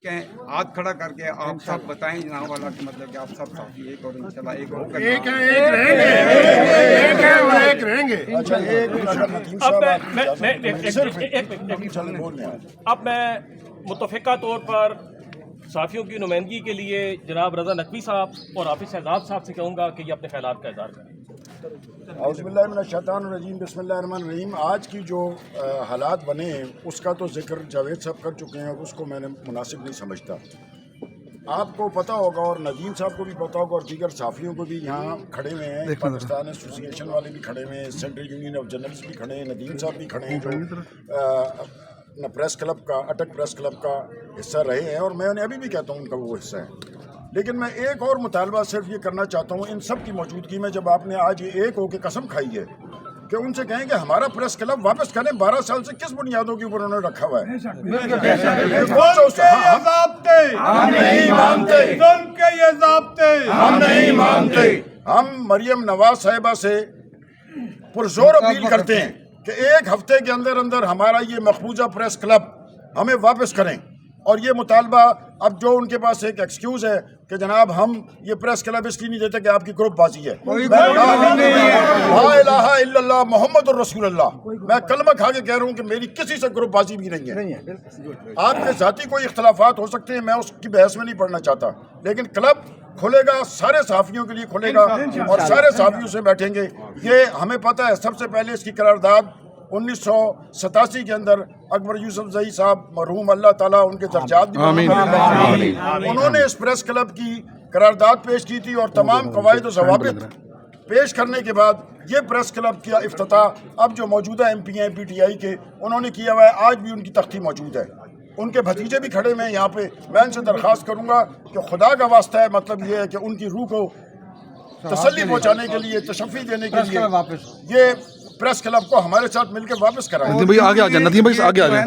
کہ ہاتھ کھڑا کر کے آپ سب بتائیں جناب والا کہ مطلب کہ آپ سب ساتھی ایک اور انشاءاللہ ایک ہو کر ایک رہیں گے اب میں متفقہ طور پر صحافیوں کی نمائندگی کے لیے جناب رضا نقوی صاحب اور حافظ شہزاد صاحب سے کہوں گا کہ یہ اپنے خیالات کا اظہار کریں۔ اعوذ باللہ من الشیطان الرجیم، بسم اللہ الرحمن الرحیم۔ آج کی جو حالات بنے ہیں اس کا تو ذکر جاوید صاحب کر چکے ہیں اور اس کو میں نے مناسب نہیں سمجھتا۔ آپ کو پتہ ہوگا اور ندیم صاحب کو بھی پتہ ہوگا اور دیگر صحافیوں کو بھی یہاں کھڑے ہوئے ہیں، پاکستان ایسوسی ایشن والے بھی کھڑے ہوئے ہیں، سینٹرل یونین آف جرنلسٹ بھی کھڑے ہیں، ندیم صاحب بھی کھڑے ہیں جو پریس کلب کا اٹک پریس کلب کا حصہ رہے ہیں، اور میں انہیں ابھی بھی کہتا ہوں ان کا وہ حصہ ہے۔ لیکن میں ایک اور مطالبہ صرف یہ کرنا چاہتا ہوں ان سب کی موجودگی میں، جب آپ نے آج یہ ایک ہو کے قسم کھائی ہے کہ ان سے کہیں کہ ہمارا پریس کلب واپس کریں، 12 سال سے کس بنیادوں کے اوپر انہوں نے رکھا ہوا ہے؟ ہم مریم نواز صاحبہ سے پرزور اپیل کرتے ہیں کہ ایک ہفتے کے اندر اندر ہمارا یہ مقبوضہ پریس کلب ہمیں واپس کریں، اور یہ مطالبہ اب جو ان کے پاس ایک ایکسکیوز ہے کہ جناب ہم یہ پریس کلب اس لیے نہیں دیتے کہ آپ کی گروپ بازی ہے، لا الہ الا اللہ محمد الرسول اللہ، میں کلمہ کھا کے کہہ رہا ہوں کہ میری کسی سے گروپ بازی بھی نہیں ہے۔ آپ کے ذاتی کوئی اختلافات ہو سکتے ہیں، میں اس کی بحث میں نہیں پڑھنا چاہتا، لیکن کلب کھلے گا، سارے صحافیوں کے لیے کھلے گا اور سارے صحافیوں سے بیٹھیں گے۔ یہ ہمیں پتہ ہے، سب سے پہلے اس کی قرارداد 1987 کے اندر اکبر یوسف زئی صاحب مرحوم، اللہ تعالیٰ ان کے درجات بھی انہوں نے اس پریس کلب کی قرارداد پیش کی تھی اور تمام قواعد و ضوابط پیش کرنے کے بعد یہ پریس کلب کا افتتاح اب جو موجودہ ایم پی ہیں پی ٹی آئی کے انہوں نے کیا ہوا ہے، آج بھی ان کی تختی موجود ہے، ان کے بھتیجے بھی کھڑے ہوئے ہیں یہاں پہ۔ میں ان سے درخواست کروں گا کہ خدا کا واسطہ ہے، مطلب یہ ہے کہ ان کی روح کو تسلی پہنچانے کے لیے، تشفی دینے کے لیے یہ پریس کلب کو ہمارے ساتھ مل کے واپس کرائیں۔ ندیم بھائی آگے آ جائیں، ندیم بھائی آگے آ جائیں۔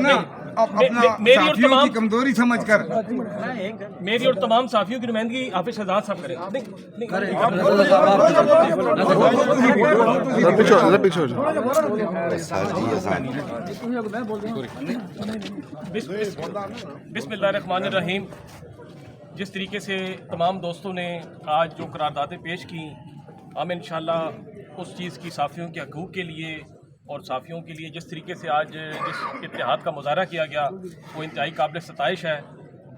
صحافیوں کی کمزوری سمجھ کر میری اور تمام صحافیوں کی نمائندگی حافظ شہزاد صاحب کریں۔ بسم اللہ الرحمن الرحیم۔ جس طریقے سے تمام دوستوں نے آج جو قراردادیں پیش کی، ہم انشاءاللہ اس چیز کی صحافیوں کے حقوق کے لیے اور صحافیوں کے لیے جس طریقے سے آج جس اتحاد کا مظاہرہ کیا گیا وہ انتہائی قابل ستائش ہے،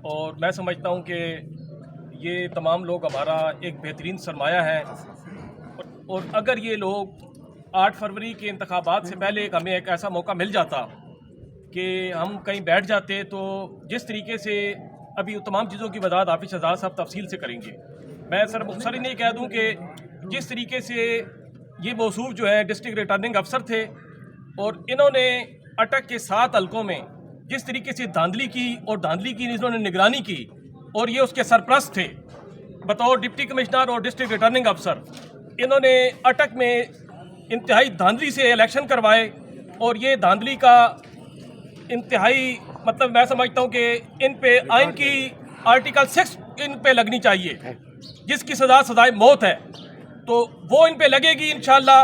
اور میں سمجھتا ہوں کہ یہ تمام لوگ ہمارا ایک بہترین سرمایہ ہے، اور اگر یہ لوگ 8 فروری کے انتخابات سے پہلے ہمیں ایک ایسا موقع مل جاتا کہ ہم کہیں بیٹھ جاتے، تو جس طریقے سے ابھی تمام چیزوں کی وضاحت حافظ شہزاد صاحب تفصیل سے کریں گے، میں سر مختصراً یہ کہہ دوں کہ جس طریقے سے یہ موصوف جو ہے ڈسٹرکٹ ریٹرننگ افسر تھے، اور انہوں نے اٹک کے 7 حلقوں میں جس طریقے سے دھاندلی کی اور دھاندلی کی انہوں نے نگرانی کی، اور یہ اس کے سرپرست تھے بطور ڈپٹی کمشنر اور ڈسٹرکٹ ریٹرننگ افسر، انہوں نے اٹک میں انتہائی دھاندلی سے الیکشن کروائے، اور یہ دھاندلی کا انتہائی مطلب میں سمجھتا ہوں کہ ان پہ آئین کی آرٹیکل 6 ان پہ لگنی چاہیے، جس کی سزائے موت ہے، تو وہ ان پہ لگے گی انشاءاللہ۔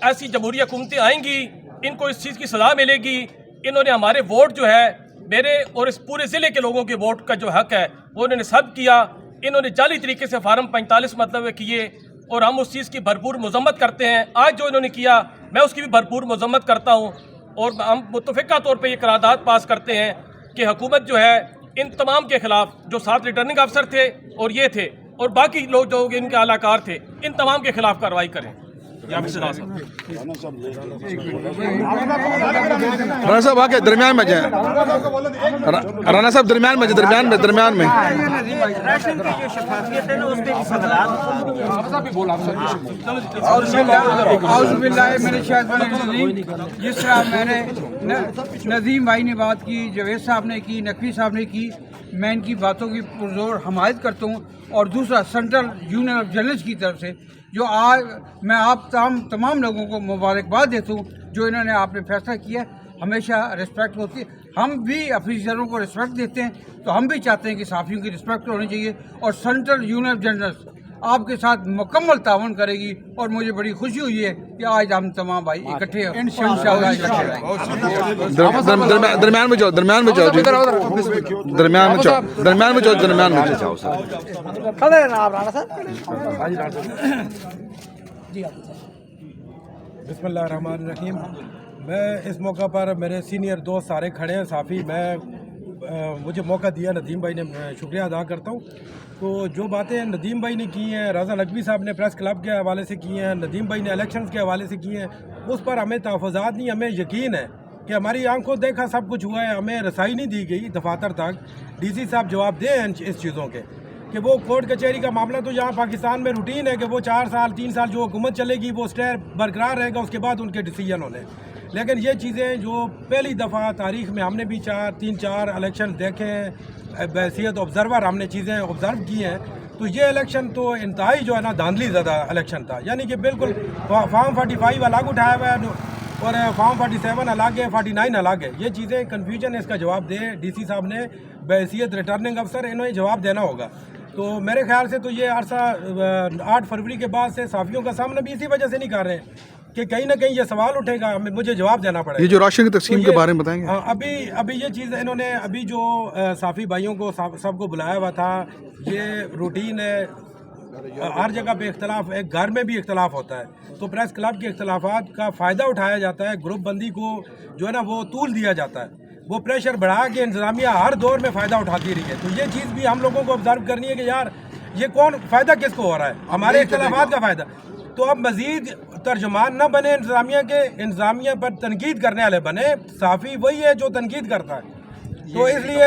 ایسی جمہوری حکومتیں آئیں گی، ان کو اس چیز کی سزا ملے گی۔ انہوں نے ہمارے ووٹ جو ہے، میرے اور اس پورے ضلع کے لوگوں کے ووٹ کا جو حق ہے وہ انہوں نے سلب کیا، انہوں نے جعلی طریقے سے فارم 45 مطلب کیے، اور ہم اس چیز کی بھرپور مذمت کرتے ہیں۔ آج جو انہوں نے کیا میں اس کی بھی بھرپور مذمت کرتا ہوں، اور ہم متفقہ طور پہ یہ قرارداد پاس کرتے ہیں کہ حکومت جو ہے ان تمام کے خلاف، جو 7 ریٹرننگ افسر تھے اور یہ تھے اور باقی لوگ جو ان کے اعلیٰ کار تھے، ان تمام کے خلاف کارروائی کریں۔ رانا صاحب آگے درمیان میں جائیں، رانا صاحب درمیان میں درمیان میں جس طرح میں نے ندیم بھائی نے بات کی، جاوید صاحب نے کی، نقوی صاحب نے کی، میں ان کی باتوں کی پرزور حمایت کرتا ہوں، اور دوسرا سینٹرل یونین آف جرنلسٹ کی طرف سے جو آج میں آپ تمام لوگوں کو مبارکباد دیتا ہوں جو انہوں نے آپ نے فیصلہ کیا۔ ہمیشہ رسپیکٹ ہوتی ہے، ہم بھی افیسروں کو رسپیکٹ دیتے ہیں، تو ہم بھی چاہتے ہیں کہ صحافیوں کی رسپیکٹ ہونی چاہیے، اور سینٹرل یونین آف جرنلسٹ آپ کے ساتھ مکمل تعاون کرے گی، اور مجھے بڑی خوشی ہوئی ہے کہ آج ہم تمام بھائی اکٹھے انشاءاللہ اکٹھے رہیں گے۔ درمیان میں جاؤ، درمیان میں جاؤ جی، درمیان میں جاؤ، درمیان میں جاؤ، درمیان میں جاؤ۔ بسم اللہ الرحمن الرحیم۔ میں اس موقع پر میرے سینئر دوست سارے کھڑے ہیں صحافی، مجھے موقع دیا ندیم بھائی نے، شکریہ ادا کرتا ہوں۔ تو جو باتیں ندیم بھائی نے کی ہیں، رضا نقوی صاحب نے پریس کلب کے حوالے سے کی ہیں، ندیم بھائی نے الیکشنز کے حوالے سے کی ہیں، اس پر ہمیں تحفظات نہیں، ہمیں یقین ہے کہ ہماری آنکھوں دیکھا سب کچھ ہوا ہے، ہمیں رسائی نہیں دی گئی دفاتر تک۔ ڈی سی صاحب جواب دیں اس چیزوں کے کہ وہ کورٹ کچہری کا معاملہ تو یہاں پاکستان میں روٹین ہے کہ وہ 4 سال 3 سال جو حکومت چلے گی وہ اسٹے برقرار رہے گا، اس کے بعد ان کے ڈیسیجن ہونے۔ لیکن یہ چیزیں جو پہلی دفعہ تاریخ میں ہم نے بھی 4 الیکشن دیکھے ہیں، بحیثیت آبزرور ہم نے چیزیں آبزرو کی ہیں، تو یہ الیکشن تو انتہائی جو ہے نا دھاندلی زدہ الیکشن تھا، یعنی کہ بالکل فارم 45 الگ اٹھایا ہوا ہے اور فارم 47 الگ ہے، 49 الگ ہے۔ یہ چیزیں کنفیوژن، اس کا جواب دے ڈی سی صاحب نے بحیثیت ریٹرننگ افسر، انہوں نے جواب دینا ہوگا۔ تو میرے خیال سے تو یہ عرصہ 8 فروری کے بعد سے صحافیوں کا سامنا بھی اسی وجہ سے نہیں کر رہے ہیں کہ کہیں نہ کہیں یہ سوال اٹھے گا، مجھے جواب دینا پڑے گا۔ یہ جو راشن کی تقسیم کے بارے میں بتائیں گے؟ ہاں، ابھی یہ چیز انہوں نے ابھی جو صحافی بھائیوں کو سب کو بلایا ہوا تھا، یہ روٹین ہے، ہر جگہ پہ اختلاف ہے، گھر میں بھی اختلاف ہوتا ہے، تو پریس کلب کے اختلافات کا فائدہ اٹھایا جاتا ہے، گروپ بندی کو جو ہے نا وہ طول دیا جاتا ہے، وہ پریشر بڑھا کے انتظامیہ ہر دور میں فائدہ اٹھاتی رہی ہے۔ تو یہ چیز بھی ہم لوگوں کو آبزرو کرنی ہے کہ یار یہ کون فائدہ کس کو ہو رہا ہے، ہمارے اختلافات کا فائدہ۔ تو اب مزید ترجمان نہ بنے انتظامیہ کے، انتظامیہ پر تنقید کرنے والے بنے، صحافی وہی ہے جو تنقید کرتا ہے۔ تو اس لیے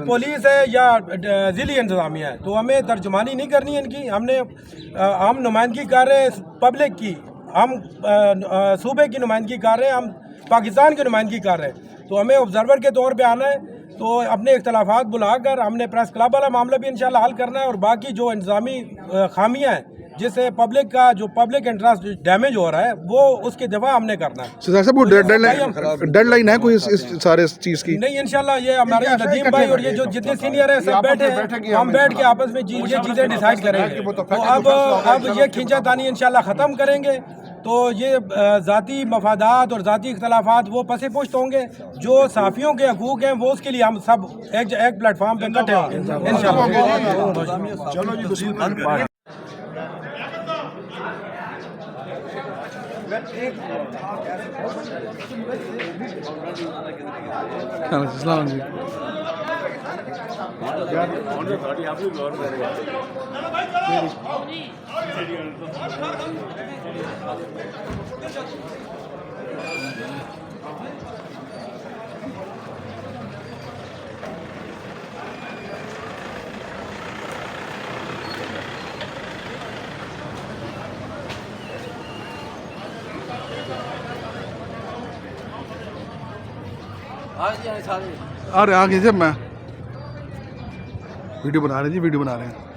پولیس ہے یا ضلعی انتظامیہ ہے، تو ہمیں ترجمانی نہیں کرنی ان کی، ہم نمائندگی کر رہے ہیں پبلک کی، ہم صوبے کی نمائندگی کر رہے ہیں، ہم پاکستان کی نمائندگی کر رہے ہیں، تو ہمیں آبزرور کے طور پہ آنا ہے۔ تو اپنے اختلافات بلا کر ہم نے پریس کلب والا معاملہ بھی انشاءاللہ حل کرنا ہے، اور باقی جو انتظامی خامیاں ہیں جس سے پبلک کا جو پبلک انٹرسٹ ڈیمیج ہو رہا ہے وہ اس کی دفاع ہم نے کرنا ہے۔ سردار صاحب، وہ ڈیڈ لائن ہے کوئی اس سارے چیز کی؟ نہیں، انشاءاللہ یہ ہمارے ندیم بھائی اور یہ جو جتنے سینئر ہیں سب بیٹھے ہیں، ہم بیٹھ کے آپس میں یہ چیزیں ڈیسائیڈ کریں گے۔ تو اب یہ کھینچا تانی انشاءاللہ ختم کریں گے، تو یہ ذاتی مفادات اور ذاتی اختلافات وہ پس پشت ہوں گے، جو صحافیوں کے حقوق ہیں وہ اس کے لیے ہم سب ایک پلیٹ فارم پہ اکٹھے ہوں گے انشاءاللہ۔ چلو جی، بسم اللہ۔ السلام جی۔ ارے آگے جب میں ویڈیو بنا رہے ہیں جی، ویڈیو بنا رہے ہیں۔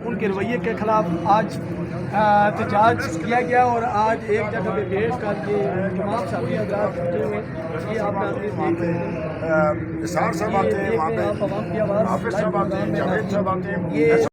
ان کے رویے کے خلاف آج احتجاج کیا گیا، اور آج ایک جگہ پہ بیٹھ کر کے تمام صحافی حضرات بیٹھے ہوئے، یہ آپ ناظرین دیکھ رہے ہیں، نثار صاحب آتے ہیں وہاں پہ، آپ عوام کی آواز حافظ صاحب آتے ہیں، جاوید صاحب آتے ہیں۔ یہ